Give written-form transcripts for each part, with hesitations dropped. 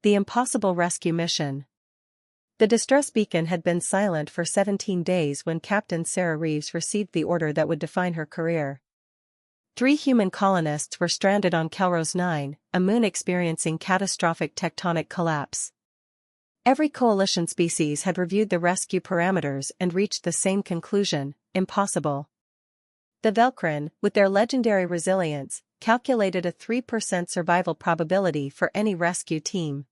The impossible rescue mission. The distress beacon had been silent for 17 days when Captain Sarah Reeves received the order that would define her career. 3 human colonists were stranded on Kelrose 9, a moon experiencing catastrophic tectonic collapse. Every coalition species had reviewed the rescue parameters and reached the same conclusion: impossible. The Velcrin, with their legendary resilience, calculated a 3% survival probability for any rescue team.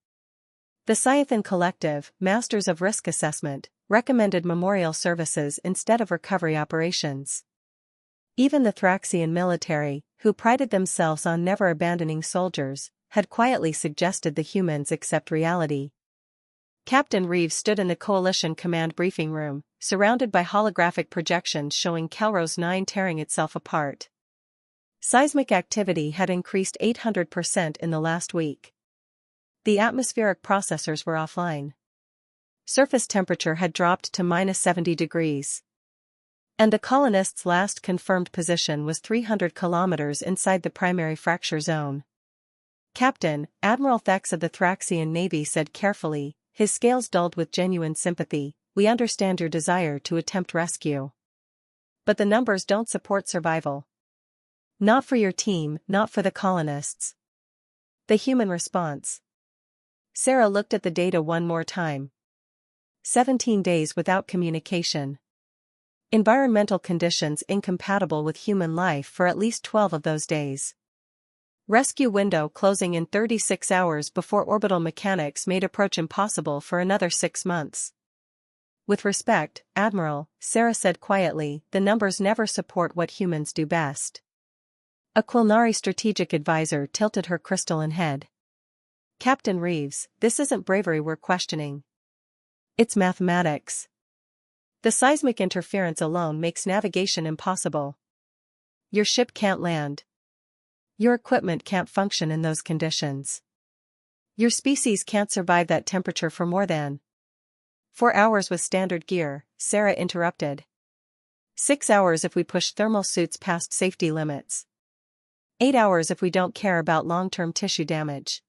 The Scythian Collective, masters of risk assessment, recommended memorial services instead of recovery operations. Even the Thraxian military, who prided themselves on never abandoning soldiers, had quietly suggested the humans accept reality. Captain Reeves stood in the Coalition Command briefing room, surrounded by holographic projections showing Kelrose 9 tearing itself apart. Seismic activity had increased 800% in the last week. The atmospheric processors were offline. Surface temperature had dropped to -70 degrees. And the colonists' last confirmed position was 300 kilometers inside the primary fracture zone. Captain, Admiral Thex of the Thraxian Navy said carefully, his scales dulled with genuine sympathy, "We understand your desire to attempt rescue. But the numbers don't support survival. Not for your team, not for the colonists." The human response. Sarah looked at the data one more time. 17 days without communication. Environmental conditions incompatible with human life for at least 12 of those days. Rescue window closing in 36 hours before orbital mechanics made approach impossible for another 6 months. "With respect, Admiral," Sarah said quietly, "the numbers never support what humans do best." A Quilnari strategic advisor tilted her crystalline head. "Captain Reeves, this isn't bravery we're questioning. It's mathematics. The seismic interference alone makes navigation impossible. Your ship can't land. Your equipment can't function in those conditions. Your species can't survive that temperature for more than 4 hours with standard gear," Sarah interrupted. 6 hours if we push thermal suits past safety limits. 8 hours if we don't care about long-term tissue damage.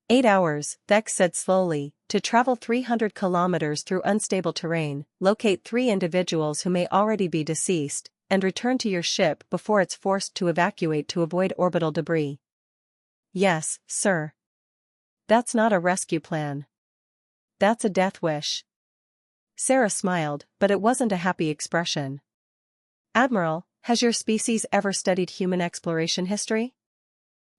8 hours, Thex said slowly, to travel 300 kilometers through unstable terrain, locate 3 individuals who may already be deceased, and return to your ship before it's forced to evacuate to avoid orbital debris. "Yes, sir." "That's not a rescue plan. That's a death wish." Sarah smiled, but it wasn't a happy expression. "Admiral, has your species ever studied human exploration history?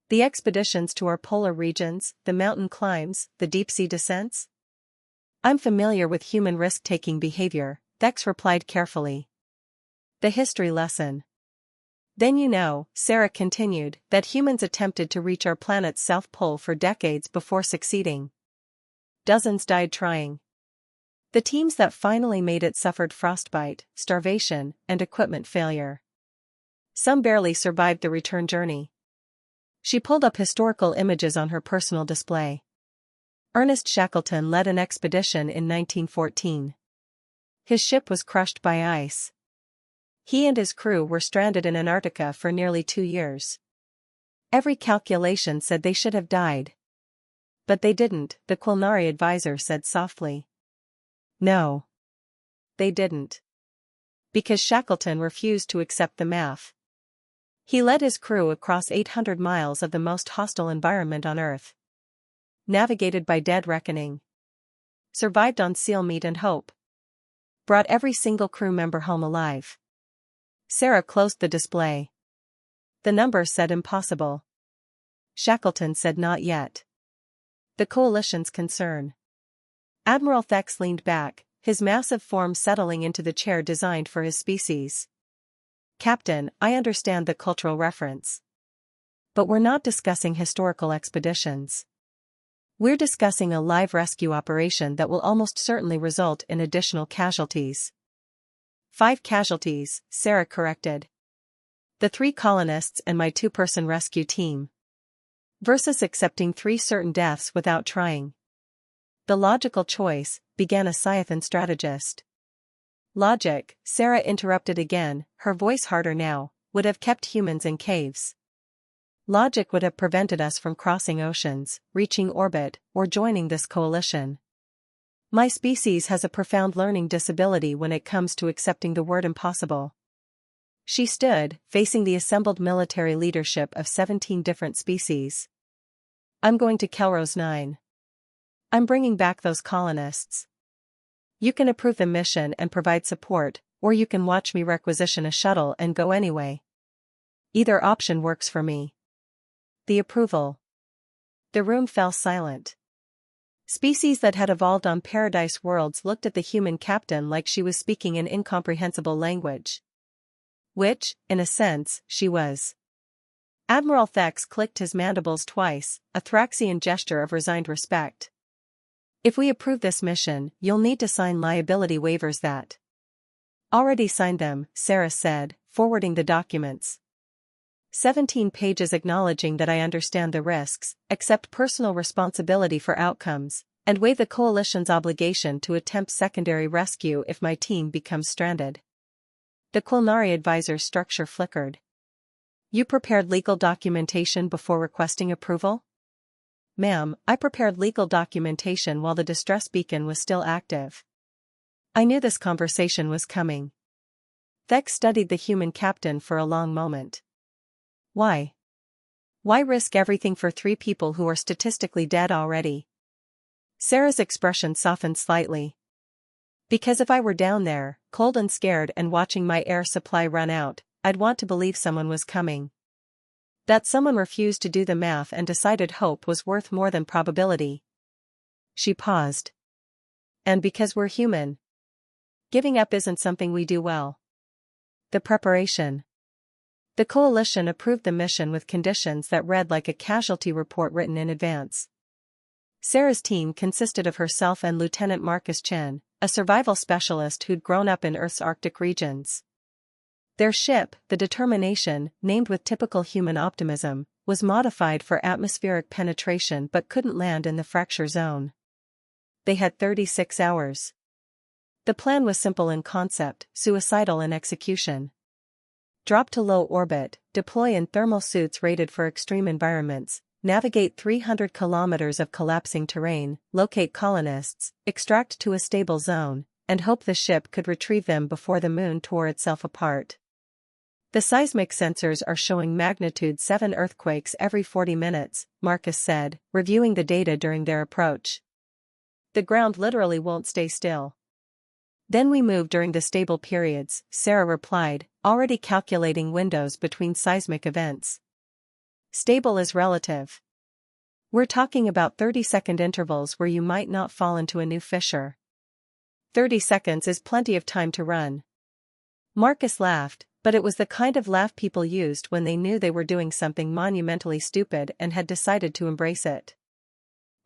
The expeditions to our polar regions, the mountain climbs, the deep-sea descents?" "I'm familiar with human risk-taking behavior," Thex replied carefully. "The history lesson. Then you know," Sarah continued, "that humans attempted to reach our planet's south pole for decades before succeeding. Dozens died trying. The teams that finally made it suffered frostbite, starvation, and equipment failure. Some barely survived the return journey." She pulled up historical images on her personal display. Ernest Shackleton led an expedition in 1914. His ship was crushed by ice. He and his crew were stranded in Antarctica for nearly 2 years. Every calculation said they should have died. But they didn't, the Quilnari advisor said softly. "No. They didn't. Because Shackleton refused to accept the math. He led his crew across 800 miles of the most hostile environment on Earth. Navigated by dead reckoning. Survived on seal meat and hope. Brought every single crew member home alive." Sarah closed the display. The number said impossible. Shackleton said not yet. The coalition's concern. Admiral Thex leaned back, his massive form settling into the chair designed for his species. "Captain, I understand the cultural reference. But we're not discussing historical expeditions. We're discussing a live rescue operation that will almost certainly result in additional casualties." 5 casualties, Sarah corrected. "The 3 colonists and my 2-person rescue team. Versus accepting 3 certain deaths without trying. The logical choice," began a Scythian strategist. "Logic," Sarah interrupted again, her voice harder now, "would have kept humans in caves. Logic would have prevented us from crossing oceans, reaching orbit, or joining this coalition. My species has a profound learning disability when it comes to accepting the word impossible. She stood, facing the assembled military leadership of 17 different species. I'm going to Kelrose 9. I'm bringing back those colonists. You can approve the mission and provide support, or you can watch me requisition a shuttle and go anyway. Either option works for me. The approval. The room fell silent. Species that had evolved on paradise worlds looked at the human captain like she was speaking an incomprehensible language. Which, in a sense, she was. Admiral Thex clicked his mandibles twice, a Thraxian gesture of resigned respect. If we approve this mission, you'll need to sign liability waivers that. Already signed them, Sarah said, forwarding the documents. 17 pages acknowledging that I understand the risks, accept personal responsibility for outcomes, and waive the coalition's obligation to attempt secondary rescue if my team becomes stranded. The Quilnari advisor's structure flickered. You prepared legal documentation before requesting approval? Ma'am, I prepared legal documentation while the distress beacon was still active. I knew this conversation was coming. Thex studied the human captain for a long moment. Why? Why risk everything for 3 people who are statistically dead already? Sarah's expression softened slightly. Because if I were down there, cold and scared and watching my air supply run out, I'd want to believe someone was coming. That someone refused to do the math and decided hope was worth more than probability. She paused. And because we're human. Giving up isn't something we do well. The preparation. The coalition approved the mission with conditions that read like a casualty report written in advance. Sarah's team consisted of herself and Lieutenant Marcus Chen, a survival specialist who'd grown up in Earth's Arctic regions. Their ship, the Determination, named with typical human optimism, was modified for atmospheric penetration but couldn't land in the fracture zone. They had 36 hours. The plan was simple in concept, suicidal in execution. Drop to low orbit, deploy in thermal suits rated for extreme environments, navigate 300 kilometers of collapsing terrain, locate colonists, extract to a stable zone, and hope the ship could retrieve them before the moon tore itself apart. The seismic sensors are showing magnitude 7 earthquakes every 40 minutes, Marcus said, reviewing the data during their approach. The ground literally won't stay still. Then we move during the stable periods, Sarah replied, already calculating windows between seismic events. Stable is relative. We're talking about 30-second intervals where you might not fall into a new fissure. 30 seconds is plenty of time to run. Marcus laughed, but it was the kind of laugh people used when they knew they were doing something monumentally stupid and had decided to embrace it.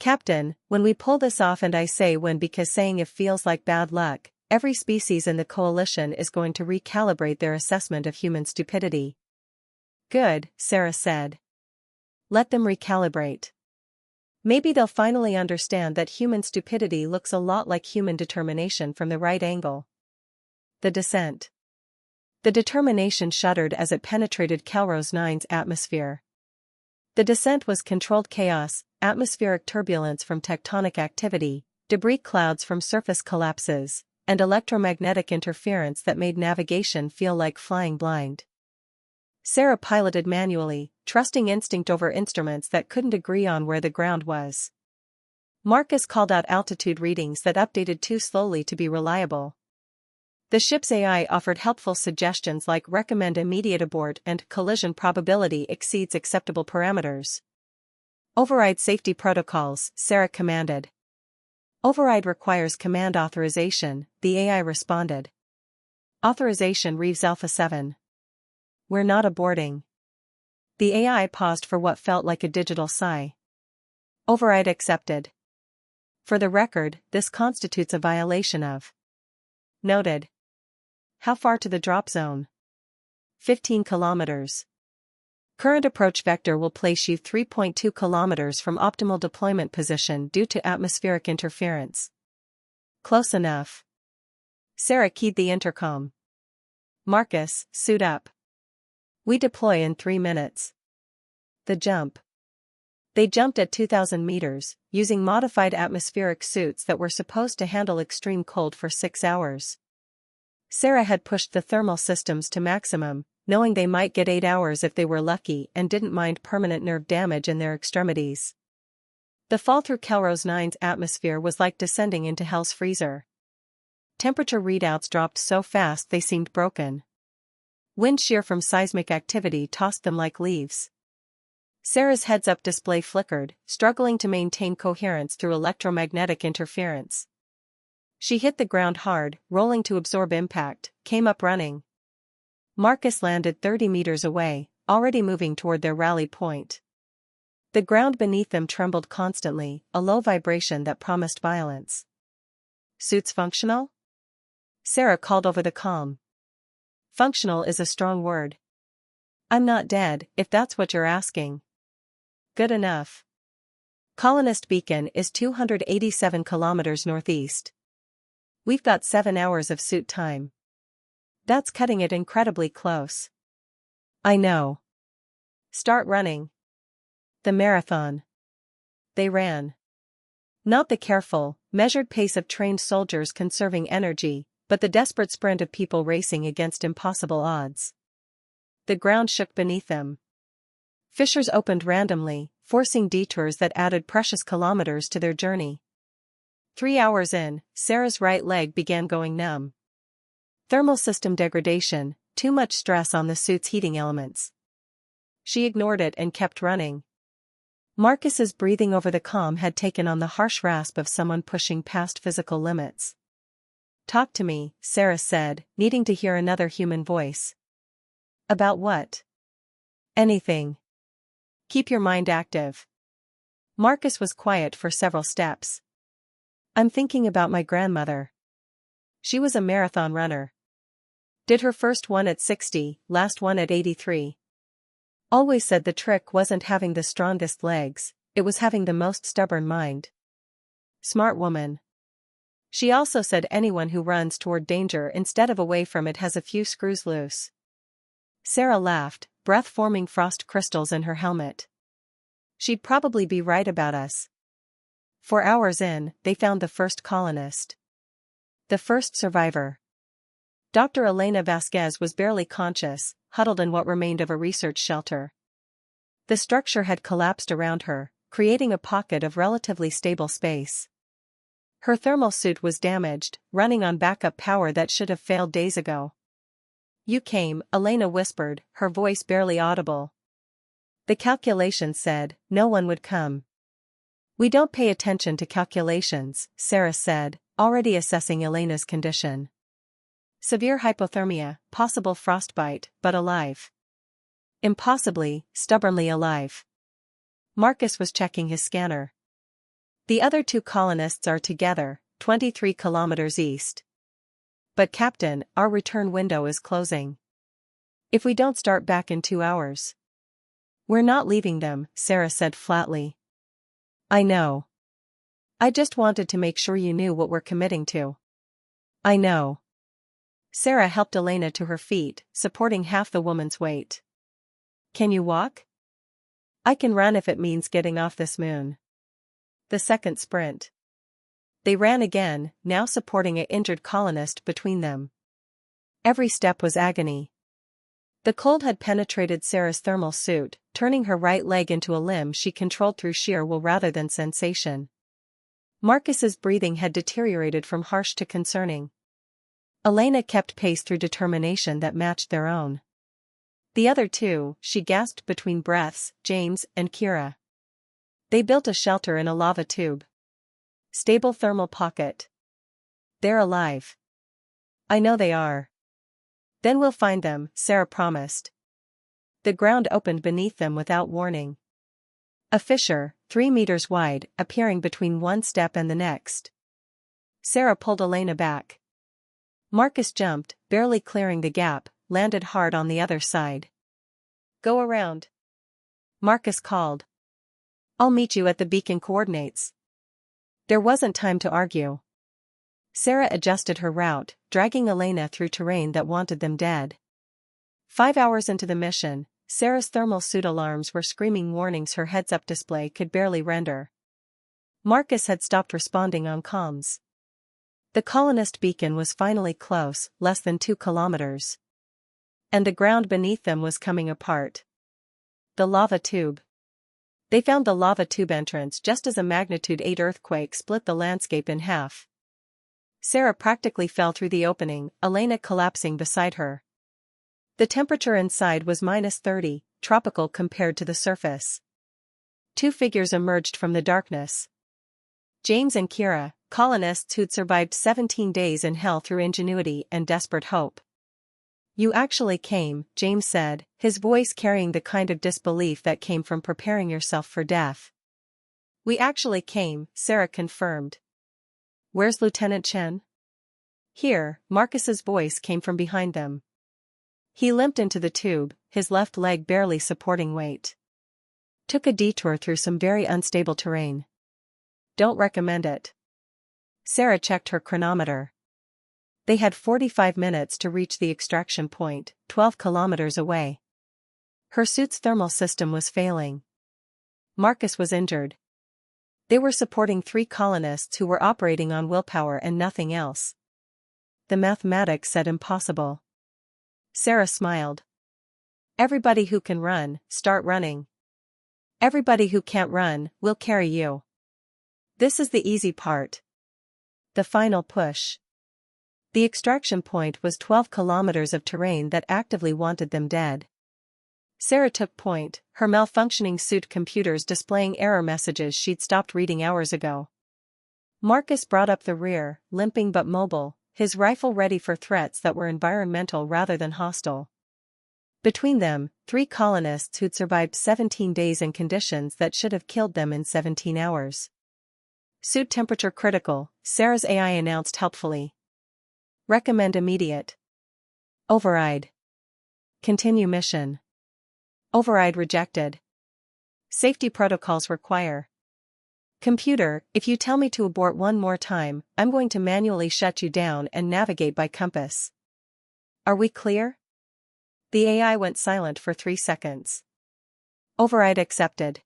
Captain, when we pull this off, and I say when because saying if feels like bad luck, every species in the coalition is going to recalibrate their assessment of human stupidity. Good, Sarah said. Let them recalibrate. Maybe they'll finally understand that human stupidity looks a lot like human determination from the right angle. The descent. The Determination shuddered as it penetrated Kelrose 9's atmosphere. The descent was controlled chaos, atmospheric turbulence from tectonic activity, debris clouds from surface collapses, and electromagnetic interference that made navigation feel like flying blind. Sarah piloted manually, trusting instinct over instruments that couldn't agree on where the ground was. Marcus called out altitude readings that updated too slowly to be reliable. The ship's AI offered helpful suggestions like recommend immediate abort and collision probability exceeds acceptable parameters. Override safety protocols, Sarah commanded. Override requires command authorization, the AI responded. Authorization Reeves Alpha 7. We're not aborting. The AI paused for what felt like a digital sigh. Override accepted. For the record, this constitutes a violation of. Noted. How far to the drop zone? 15 kilometers. Current approach vector will place you 3.2 kilometers from optimal deployment position due to atmospheric interference. Close enough. Sarah keyed the intercom. Marcus, suit up. We deploy in 3 minutes. The jump. They jumped at 2,000 meters, using modified atmospheric suits that were supposed to handle extreme cold for 6 hours. Sarah had pushed the thermal systems to maximum, knowing they might get 8 hours if they were lucky, and didn't mind permanent nerve damage in their extremities. The fall through Kelrose 9's atmosphere was like descending into hell's freezer. Temperature readouts dropped so fast they seemed broken. Wind shear from seismic activity tossed them like leaves. Sarah's heads-up display flickered, struggling to maintain coherence through electromagnetic interference. She hit the ground hard, rolling to absorb impact, came up running. Marcus landed 30 meters away, already moving toward their rally point. The ground beneath them trembled constantly, a low vibration that promised violence. "Suits functional?" Sarah called over the comm. "Functional is a strong word. I'm not dead, if that's what you're asking." "Good enough. Colonist beacon is 287 kilometers northeast. We've got 7 hours of suit time. That's cutting it incredibly close." "I know. Start running." The marathon. They ran. Not the careful, measured pace of trained soldiers conserving energy, but the desperate sprint of people racing against impossible odds. The ground shook beneath them. Fissures opened randomly, forcing detours that added precious kilometers to their journey. 3 hours in, Sarah's right leg began going numb. Thermal system degradation, too much stress on the suit's heating elements. She ignored it and kept running. Marcus's breathing over the comm had taken on the harsh rasp of someone pushing past physical limits. "Talk to me," Sarah said, needing to hear another human voice. "About what?" "Anything. Keep your mind active." Marcus was quiet for several steps. "I'm thinking about my grandmother. She was a marathon runner. Did her first one at 60, last one at 83. Always said the trick wasn't having the strongest legs, it was having the most stubborn mind. Smart woman. She also said anyone who runs toward danger instead of away from it has a few screws loose." Sarah laughed, breath forming frost crystals in her helmet. "She'd probably be right about us." 4 hours in, they found the first colonist. The first survivor. Dr. Elena Vasquez was barely conscious, huddled in what remained of a research shelter. The structure had collapsed around her, creating a pocket of relatively stable space. Her thermal suit was damaged, running on backup power that should have failed days ago. "You came," Elena whispered, her voice barely audible. "The calculations said no one would come." "We don't pay attention to calculations," Sarah said, already assessing Elena's condition. "Severe hypothermia, possible frostbite, but alive. Impossibly, stubbornly alive." Marcus was checking his scanner. "The other 2 colonists are together, 23 kilometers east. But Captain, our return window is closing. If we don't start back in 2 hours. "We're not leaving them," Sarah said flatly. "I know. I just wanted to make sure you knew what we're committing to." "I know." Sarah helped Elena to her feet, supporting half the woman's weight. "Can you walk?" "I can run if it means getting off this moon." The second sprint. They ran again, now supporting an injured colonist between them. Every step was agony. The cold had penetrated Sarah's thermal suit, turning her right leg into a limb she controlled through sheer will rather than sensation. Marcus's breathing had deteriorated from harsh to concerning. Elena kept pace through determination that matched their own. The other 2, she gasped between breaths, James and Kira. They built a shelter in a lava tube. Stable thermal pocket. "They're alive." "I know they are." "Then we'll find them," Sarah promised. The ground opened beneath them without warning. A fissure, 3 meters wide, appearing between one step and the next. Sarah pulled Elena back. Marcus jumped, barely clearing the gap, landed hard on the other side. "Go around," Marcus called. "I'll meet you at the beacon coordinates." There wasn't time to argue. Sarah adjusted her route, dragging Elena through terrain that wanted them dead. 5 hours into the mission, Sarah's thermal suit alarms were screaming warnings her heads-up display could barely render. Marcus had stopped responding on comms. The colonist beacon was finally close, less than 2 kilometers. And the ground beneath them was coming apart. The lava tube. They found the lava tube entrance just as a magnitude 8 earthquake split the landscape in half. Sarah practically fell through the opening, Elena collapsing beside her. The temperature inside was -30, tropical compared to the surface. 2 figures emerged from the darkness. James and Kira, colonists who'd survived 17 days in hell through ingenuity and desperate hope. "You actually came," James said, his voice carrying the kind of disbelief that came from preparing yourself for death. "We actually came," Sarah confirmed. "Where's Lieutenant Chen?" "Here," Marcus's voice came from behind them. He limped into the tube, his left leg barely supporting weight. "Took a detour through some very unstable terrain. Don't recommend it." Sarah checked her chronometer. They had 45 minutes to reach the extraction point, 12 kilometers away. Her suit's thermal system was failing. Marcus was injured. They were supporting 3 colonists who were operating on willpower and nothing else. The mathematics said impossible. Sarah smiled. "Everybody who can run, start running. Everybody who can't run, will carry you. This is the easy part. The final push." The extraction point was 12 kilometers of terrain that actively wanted them dead. Sarah took point, her malfunctioning suit computers displaying error messages she'd stopped reading hours ago. Marcus brought up the rear, limping but mobile, his rifle ready for threats that were environmental rather than hostile. Between them, 3 colonists who'd survived 17 days in conditions that should have killed them in 17 hours. "Suit temperature critical," Sarah's AI announced helpfully. "Recommend immediate override. Continue mission. Override rejected. Safety protocols require. Computer, if you tell me to abort one more time, I'm going to manually shut you down and navigate by compass. Are we clear?" The AI went silent for 3 seconds. "Override accepted.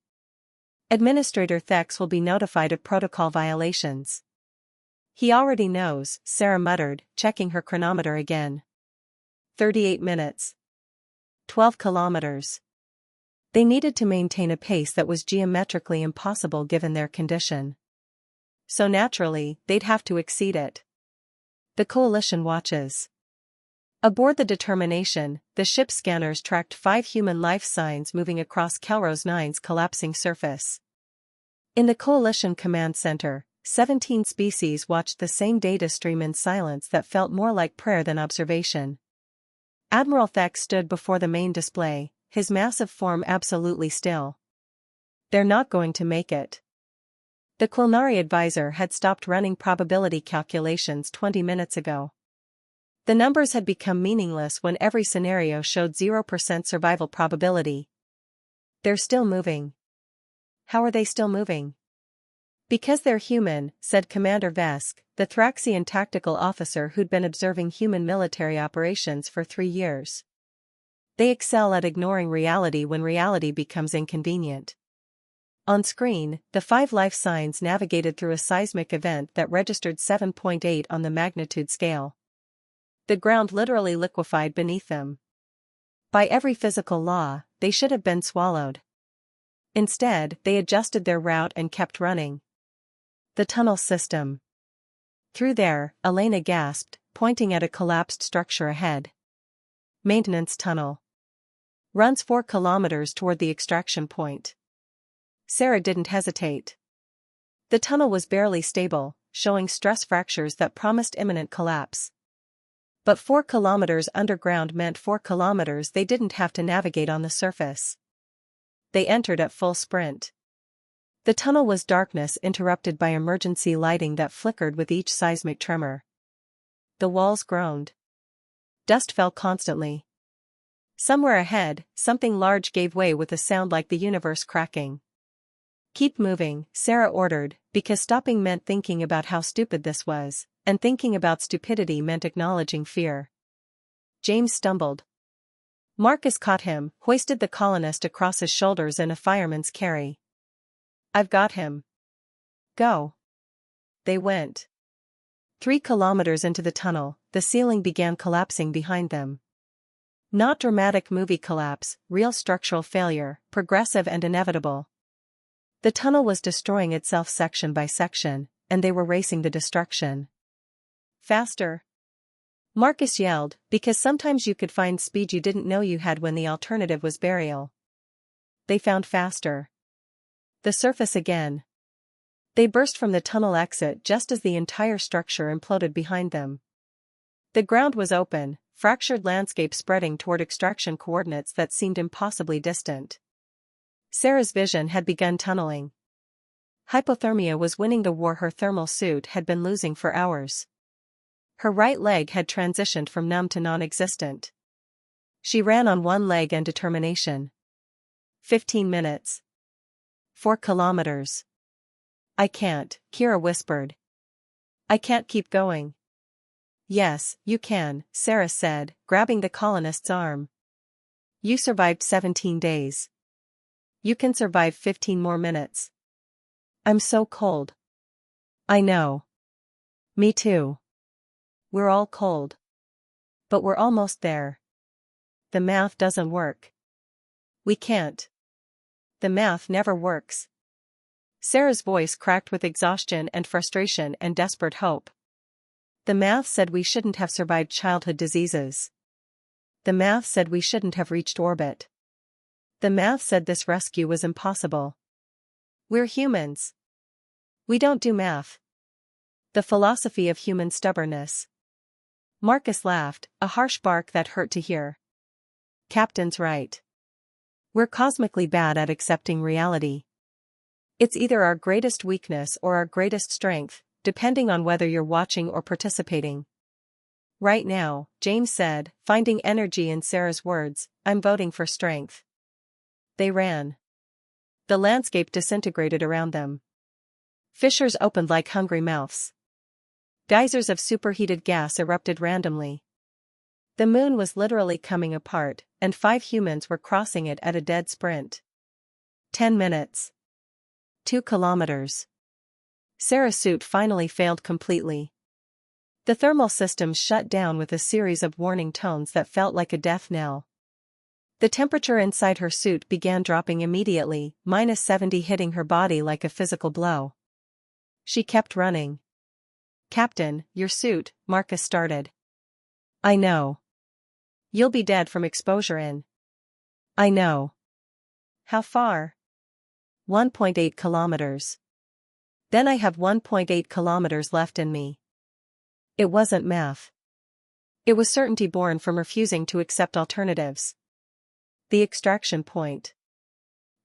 Administrator Thex will be notified of protocol violations." "He already knows," Sarah muttered, checking her chronometer again. 38 minutes. 12 kilometers. They needed to maintain a pace that was geometrically impossible given their condition. So naturally, they'd have to exceed it. The Coalition watches. Aboard the Determination, the ship's scanners tracked 5 human life signs moving across Kelros 9's collapsing surface. In the Coalition Command Center, 17 species watched the same data stream in silence that felt more like prayer than observation. Admiral Thex stood before the main display, his massive form absolutely still. "They're not going to make it." The Quilnari advisor had stopped running probability calculations 20 minutes ago. The numbers had become meaningless when every scenario showed 0% survival probability. "They're still moving." "How are they still moving?" "Because they're human," said Commander Vesk, the Thraxian tactical officer who'd been observing human military operations for 3 years. "They excel at ignoring reality when reality becomes inconvenient." On screen, the 5 life signs navigated through a seismic event that registered 7.8 on the magnitude scale. The ground literally liquefied beneath them. By every physical law, they should have been swallowed. Instead, they adjusted their route and kept running. The tunnel system. "Through there," Elena gasped, pointing at a collapsed structure ahead. "Maintenance tunnel. Runs 4 kilometers toward the extraction point." Sarah didn't hesitate. The tunnel was barely stable, showing stress fractures that promised imminent collapse. But 4 kilometers underground meant 4 kilometers they didn't have to navigate on the surface. They entered at full sprint. The tunnel was darkness interrupted by emergency lighting that flickered with each seismic tremor. The walls groaned. Dust fell constantly. Somewhere ahead, something large gave way with a sound like the universe cracking. "Keep moving," Sarah ordered, because stopping meant thinking about how stupid this was, and thinking about stupidity meant acknowledging fear. James stumbled. Marcus caught him, hoisted the colonist across his shoulders in a fireman's carry. "I've got him. Go." They went. 3 kilometers into the tunnel, the ceiling began collapsing behind them. Not dramatic movie collapse, real structural failure, progressive and inevitable. The tunnel was destroying itself section by section, and they were racing the destruction. "Faster!" Marcus yelled, because sometimes you could find speed you didn't know you had when the alternative was burial. They found faster. The surface again. They burst from the tunnel exit just as the entire structure imploded behind them. The ground was open, fractured landscape spreading toward extraction coordinates that seemed impossibly distant. Sarah's vision had begun tunneling. Hypothermia was winning the war her thermal suit had been losing for hours. Her right leg had transitioned from numb to non-existent. She ran on one leg and determination. 15 minutes. 4 kilometers. "I can't," Kira whispered. "I can't keep going." "Yes, you can," Sarah said, grabbing the colonist's arm. "You survived 17 days. You can survive 15 more minutes." "I'm so cold." "I know. Me too. We're all cold. But we're almost there. The math doesn't work. We can't. The math never works." Sarah's voice cracked with exhaustion and frustration and desperate hope. "The math said we shouldn't have survived childhood diseases. The math said we shouldn't have reached orbit. The math said this rescue was impossible. We're humans. We don't do math. The philosophy of human stubbornness." Marcus laughed, a harsh bark that hurt to hear. "Captain's right. We're cosmically bad at accepting reality. It's either our greatest weakness or our greatest strength, depending on whether you're watching or participating." "Right now," James said, finding energy in Sarah's words, "I'm voting for strength." They ran. The landscape disintegrated around them. Fissures opened like hungry mouths. Geysers of superheated gas erupted randomly. The moon was literally coming apart, and 5 humans were crossing it at a dead sprint. 10 minutes. 2 kilometers. Sarah's suit finally failed completely. The thermal systems shut down with a series of warning tones that felt like a death knell. The temperature inside her suit began dropping immediately, -70 hitting her body like a physical blow. She kept running. "Captain, your suit," Marcus started. "I know. You'll be dead from exposure in." "I know." "How far?" 1.8 kilometers. "Then I have 1.8 kilometers left in me." It wasn't math. It was certainty born from refusing to accept alternatives. The extraction point.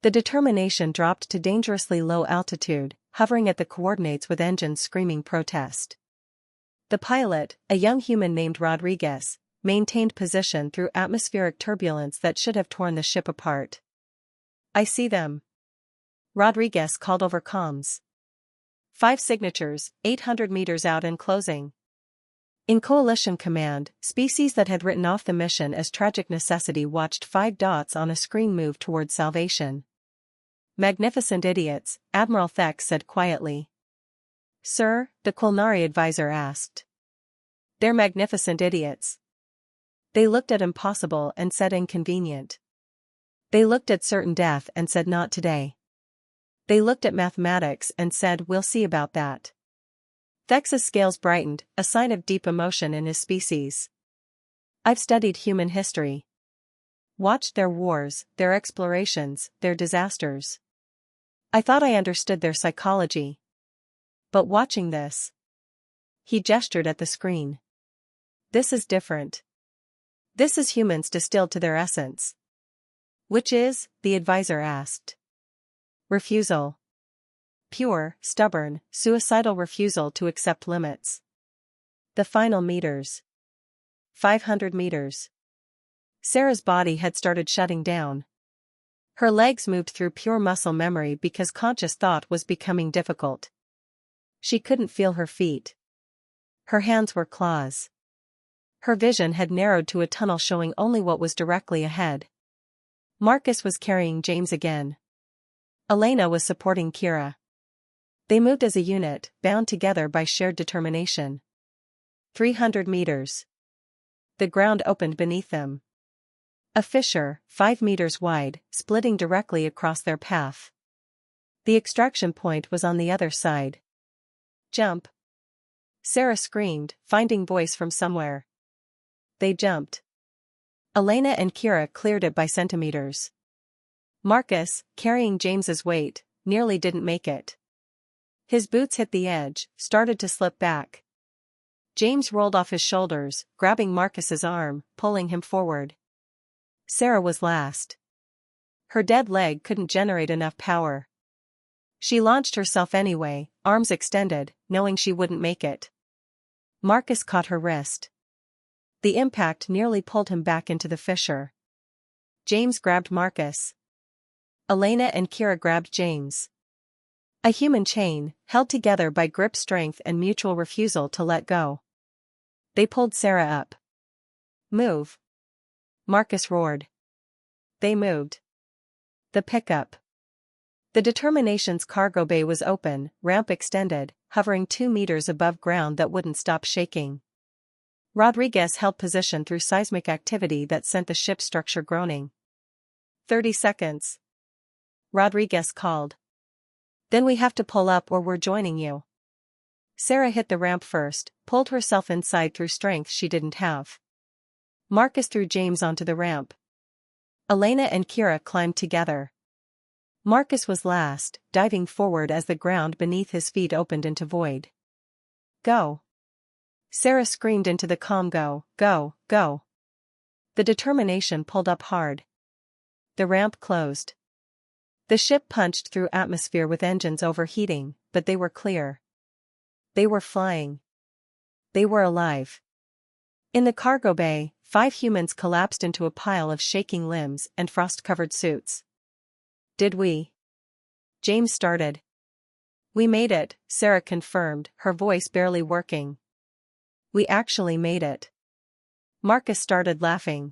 The determination dropped to dangerously low altitude, hovering at the coordinates with engines screaming protest. The pilot, a young human named Rodriguez, maintained position through atmospheric turbulence that should have torn the ship apart. "I see them," Rodriguez called over comms. 5 signatures, 800 meters out and closing. In Coalition Command, species that had written off the mission as tragic necessity watched 5 dots on a screen move toward salvation. "Magnificent idiots," Admiral Thex said quietly. "Sir?" the Quilnari advisor asked. "They're magnificent idiots." They looked at impossible and said inconvenient. They looked at certain death and said not today. They looked at mathematics and said we'll see about that. Thex's scales brightened, a sign of deep emotion in his species. "I've studied human history. Watched their wars, their explorations, their disasters. I thought I understood their psychology. But watching this..." He gestured at the screen. "This is different. This is humans distilled to their essence." "Which is?" the advisor asked. "Refusal. Pure, stubborn, suicidal refusal to accept limits. The final meters. 500 meters. Sarah's body had started shutting down. Her legs moved through pure muscle memory because conscious thought was becoming difficult. She couldn't feel her feet. Her hands were claws. Her vision had narrowed to a tunnel showing only what was directly ahead. Marcus was carrying James again. Elena was supporting Kira. They moved as a unit, bound together by shared determination. 300 meters. The ground opened beneath them. A fissure, 5 meters wide, splitting directly across their path. The extraction point was on the other side. Jump! Sarah screamed, finding voice from somewhere. They jumped. Elena and Kira cleared it by centimeters. Marcus, carrying James's weight, nearly didn't make it. His boots hit the edge, started to slip back. James rolled off his shoulders, grabbing Marcus's arm, pulling him forward. Sarah was last. Her dead leg couldn't generate enough power. She launched herself anyway, arms extended, knowing she wouldn't make it. Marcus caught her wrist. The impact nearly pulled him back into the fissure. James grabbed Marcus. Elena and Kira grabbed James. A human chain, held together by grip strength and mutual refusal to let go. They pulled Sarah up. Move! Marcus roared. They moved. The pickup. The Determination's cargo bay was open, ramp extended, hovering 2 meters above ground that wouldn't stop shaking. Rodriguez held position through seismic activity that sent the ship's structure groaning. 30 seconds. Rodriguez called. Then we have to pull up or we're joining you. Sarah hit the ramp first, pulled herself inside through strength she didn't have. Marcus threw James onto the ramp. Elena and Kira climbed together. Marcus was last, diving forward as the ground beneath his feet opened into void. Go! Sarah screamed into the calm. Go, go, go! The Determination pulled up hard. The ramp closed. The ship punched through atmosphere with engines overheating, but they were clear. They were flying. They were alive. In the cargo bay, 5 humans collapsed into a pile of shaking limbs and frost-covered suits. Did we? James started. We made it, Sarah confirmed, her voice barely working. We actually made it. Marcus started laughing.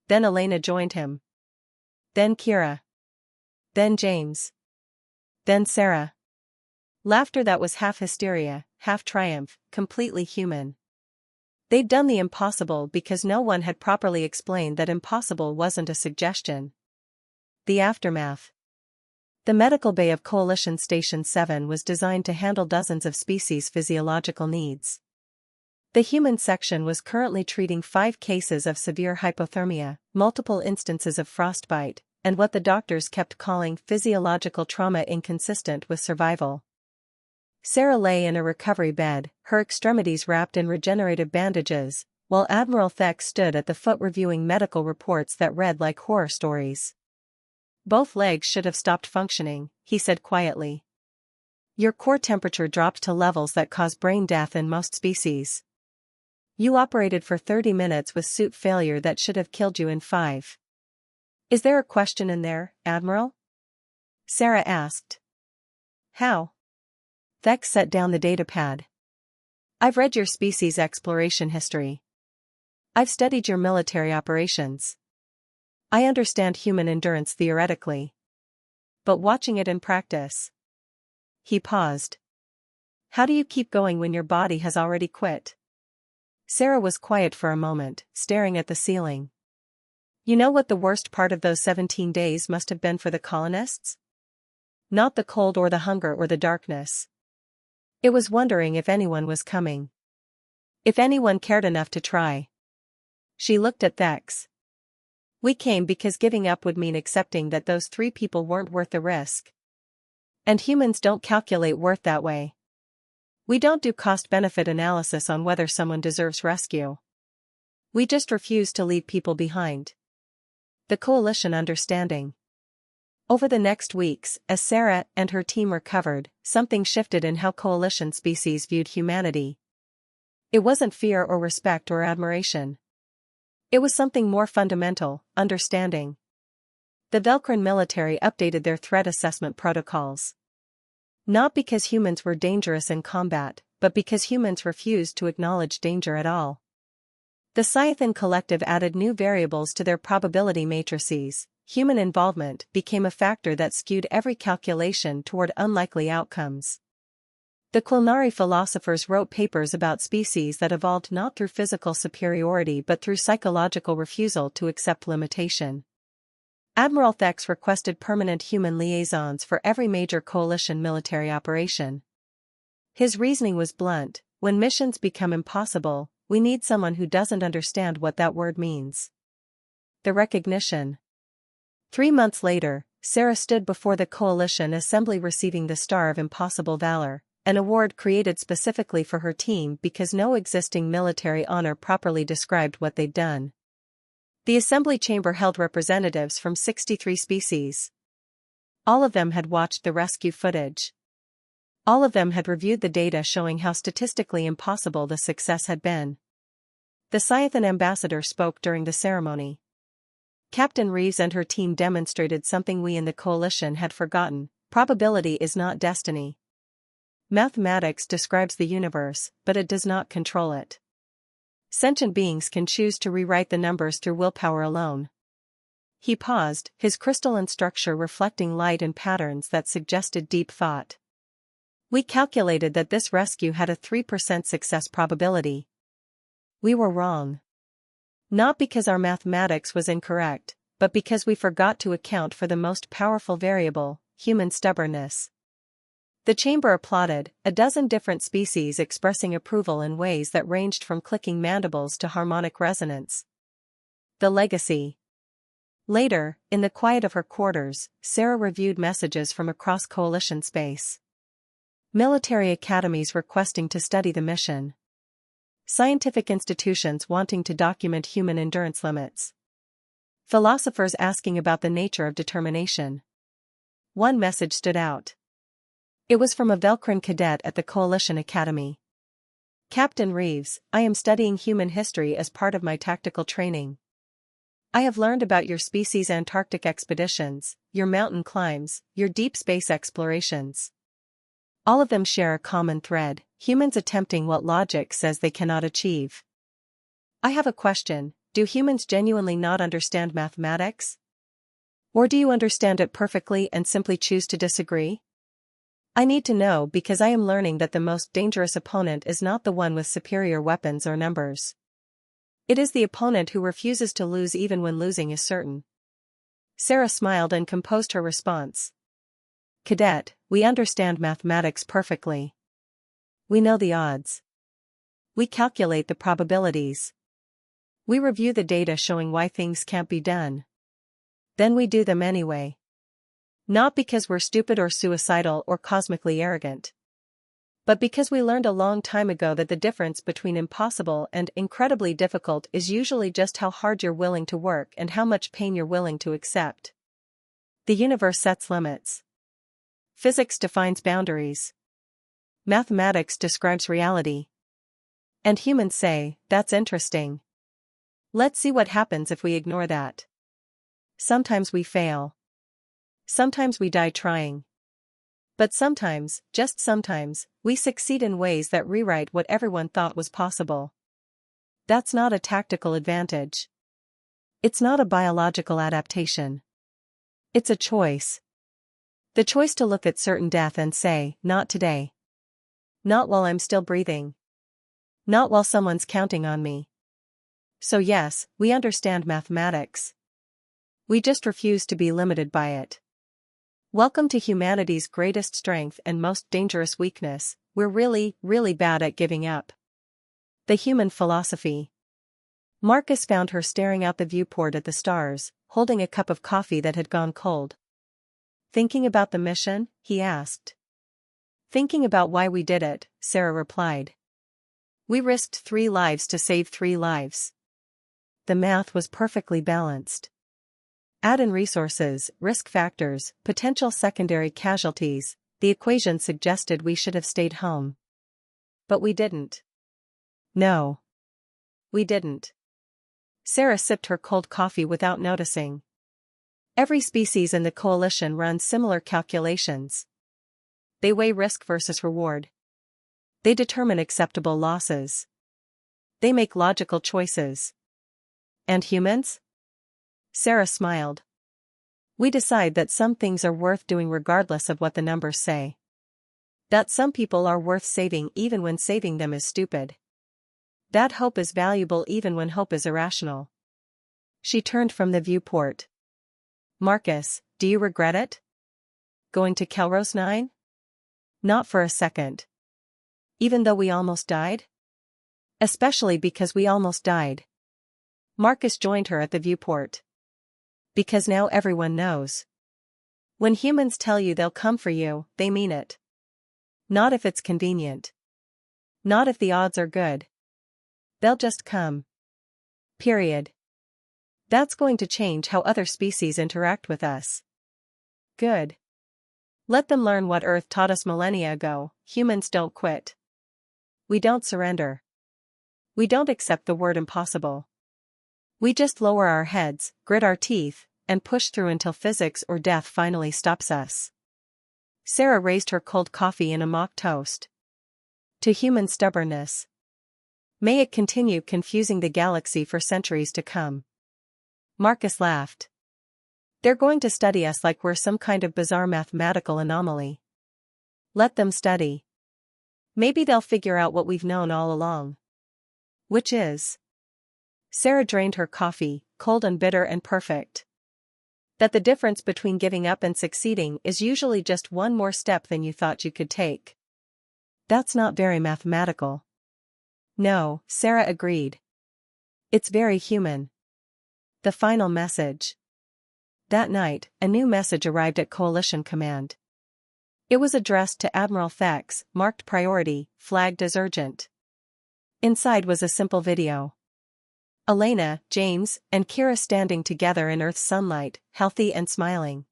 Then Elena joined him. Then Kira. Then James. Then Sarah. Laughter that was half hysteria, half triumph, completely human. They'd done the impossible because no one had properly explained that impossible wasn't a suggestion. The aftermath. The medical bay of Coalition Station 7 was designed to handle dozens of species' physiological needs. The human section was currently treating 5 cases of severe hypothermia, multiple instances of frostbite, and what the doctors kept calling physiological trauma inconsistent with survival. Sarah lay in a recovery bed, her extremities wrapped in regenerative bandages, while Admiral Thek stood at the foot reviewing medical reports that read like horror stories. Both legs should have stopped functioning, he said quietly. Your core temperature dropped to levels that cause brain death in most species. You operated for 30 minutes with suit failure that should have killed you in 5. Is there a question in there, Admiral? Sarah asked. How? Thek set down the datapad. I've read your species exploration history. I've studied your military operations. I understand human endurance theoretically. But watching it in practice. He paused. How do you keep going when your body has already quit? Sarah was quiet for a moment, staring at the ceiling. You know what the worst part of those 17 days must have been for the colonists? Not the cold or the hunger or the darkness. It was wondering if anyone was coming. If anyone cared enough to try. She looked at Thex. We came because giving up would mean accepting that those 3 people weren't worth the risk. And humans don't calculate worth that way. We don't do cost-benefit analysis on whether someone deserves rescue. We just refuse to leave people behind. The Coalition understanding. Over the next weeks, as Sarah and her team recovered, something shifted in how Coalition species viewed humanity. It wasn't fear or respect or admiration. It was something more fundamental, understanding. The Velcrin military updated their threat assessment protocols. Not because humans were dangerous in combat, but because humans refused to acknowledge danger at all. The Scythian collective added new variables to their probability matrices. Human involvement became a factor that skewed every calculation toward unlikely outcomes. The culinary philosophers wrote papers about species that evolved not through physical superiority but through psychological refusal to accept limitation. Admiral Thex requested permanent human liaisons for every major coalition military operation. His reasoning was blunt: when missions become impossible, we need someone who doesn't understand what that word means. The recognition. 3 months later, Sarah stood before the coalition assembly receiving the Star of Impossible Valor, an award created specifically for her team because no existing military honor properly described what they'd done. The assembly chamber held representatives from 63 species. All of them had watched the rescue footage. All of them had reviewed the data showing how statistically impossible the success had been. The Scythian ambassador spoke during the ceremony. Captain Reeves and her team demonstrated something we in the coalition had forgotten: probability is not destiny. Mathematics describes the universe, but it does not control it. Sentient beings can choose to rewrite the numbers through willpower alone. He paused, his crystalline structure reflecting light and patterns that suggested deep thought. We calculated that this rescue had a 3% success probability. We were wrong. Not because our mathematics was incorrect, but because we forgot to account for the most powerful variable: human stubbornness. The chamber applauded, a dozen different species expressing approval in ways that ranged from clicking mandibles to harmonic resonance. The legacy. Later, in the quiet of her quarters, Sarah reviewed messages from across coalition space. Military academies requesting to study the mission. Scientific institutions wanting to document human endurance limits. Philosophers asking about the nature of determination. One message stood out. It was from a Velcrin cadet at the Coalition Academy. Captain Reeves, I am studying human history as part of my tactical training. I have learned about your species' Antarctic expeditions, your mountain climbs, your deep space explorations. All of them share a common thread: humans attempting what logic says they cannot achieve. I have a question: do humans genuinely not understand mathematics? Or do you understand it perfectly and simply choose to disagree? I need to know because I am learning that the most dangerous opponent is not the one with superior weapons or numbers. It is the opponent who refuses to lose even when losing is certain. Sarah smiled and composed her response. Cadet, we understand mathematics perfectly. We know the odds. We calculate the probabilities. We review the data showing why things can't be done. Then we do them anyway. Not because we're stupid or suicidal or cosmically arrogant. But because we learned a long time ago that the difference between impossible and incredibly difficult is usually just how hard you're willing to work and how much pain you're willing to accept. The universe sets limits. Physics defines boundaries. Mathematics describes reality. And humans say, that's interesting. Let's see what happens if we ignore that. Sometimes we fail. Sometimes we die trying. But sometimes, just sometimes, we succeed in ways that rewrite what everyone thought was possible. That's not a tactical advantage. It's not a biological adaptation. It's a choice. The choice to look at certain death and say, not today. Not while I'm still breathing. Not while someone's counting on me. So yes, we understand mathematics. We just refuse to be limited by it. Welcome to humanity's greatest strength and most dangerous weakness: we're really, really bad at giving up. The human philosophy. Marcus found her staring out the viewport at the stars, holding a cup of coffee that had gone cold. Thinking about the mission? He asked. Thinking about why we did it, Sarah replied. We risked 3 lives to save 3 lives. The math was perfectly balanced. Add in resources, risk factors, potential secondary casualties, the equation suggested we should have stayed home. But we didn't. No. We didn't. Sarah sipped her cold coffee without noticing. Every species in the coalition runs similar calculations. They weigh risk versus reward. They determine acceptable losses. They make logical choices. And humans? Sarah smiled. We decide that some things are worth doing regardless of what the numbers say. That some people are worth saving even when saving them is stupid. That hope is valuable even when hope is irrational. She turned from the viewport. Marcus, do you regret it? Going to Kelrose 9? Not for a second. Even though we almost died? Especially because we almost died. Marcus joined her at the viewport. Because now everyone knows. When humans tell you they'll come for you, they mean it. Not if it's convenient. Not if the odds are good. They'll just come. Period. That's going to change how other species interact with us. Good. Let them learn what Earth taught us millennia ago: humans don't quit. We don't surrender. We don't accept the word impossible. We just lower our heads, grit our teeth, and push through until physics or death finally stops us. Sarah raised her cold coffee in a mock toast. To human stubbornness. May it continue confusing the galaxy for centuries to come. Marcus laughed. They're going to study us like we're some kind of bizarre mathematical anomaly. Let them study. Maybe they'll figure out what we've known all along. Which is? Sarah drained her coffee, cold and bitter and perfect. That the difference between giving up and succeeding is usually just one more step than you thought you could take. That's not very mathematical. No, Sarah agreed. It's very human. The final message. That night, a new message arrived at Coalition Command. It was addressed to Admiral Thex, marked priority, flagged as urgent. Inside was a simple video. Elena, James, and Kira standing together in Earth's sunlight, healthy and smiling.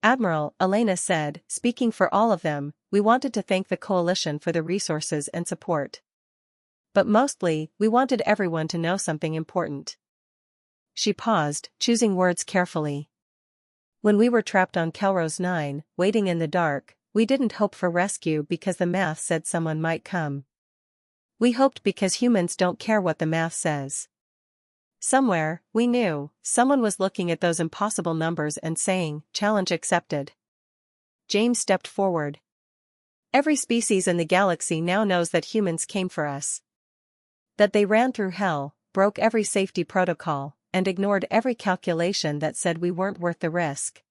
Admiral, Elena said, speaking for all of them, we wanted to thank the Coalition for the resources and support. But mostly, we wanted everyone to know something important. She paused, choosing words carefully. When we were trapped on Kelrose 9, waiting in the dark, we didn't hope for rescue because the math said someone might come. We hoped because humans don't care what the math says. Somewhere, we knew, someone was looking at those impossible numbers and saying, challenge accepted. James stepped forward. Every species in the galaxy now knows that humans came for us. That they ran through hell, broke every safety protocol, and ignored every calculation that said we weren't worth the risk.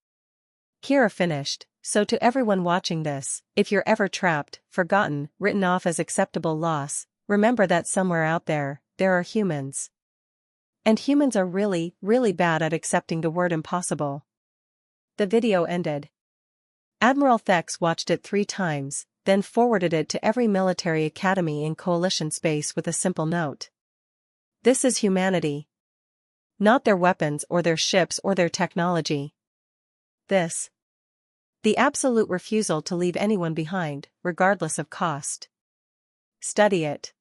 Kira finished, so to everyone watching this, if you're ever trapped, forgotten, written off as acceptable loss, remember that somewhere out there, there are humans. And humans are really, really bad at accepting the word impossible. The video ended. Admiral Thex watched it 3 times, then forwarded it to every military academy in Coalition space with a simple note. This is humanity. Not their weapons or their ships or their technology. This. The absolute refusal to leave anyone behind, regardless of cost. Study it.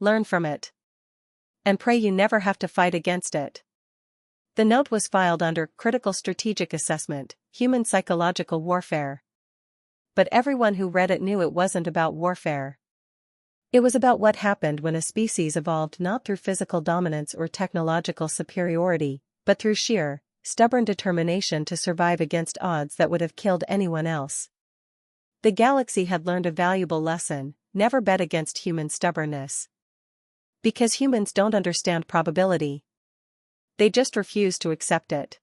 Learn from it. And pray you never have to fight against it. The note was filed under Critical Strategic Assessment, Human Psychological Warfare. But everyone who read it knew it wasn't about warfare. It was about what happened when a species evolved not through physical dominance or technological superiority, but through sheer, stubborn determination to survive against odds that would have killed anyone else. The galaxy had learned a valuable lesson: never bet against human stubbornness. Because humans don't understand probability. They just refuse to accept it.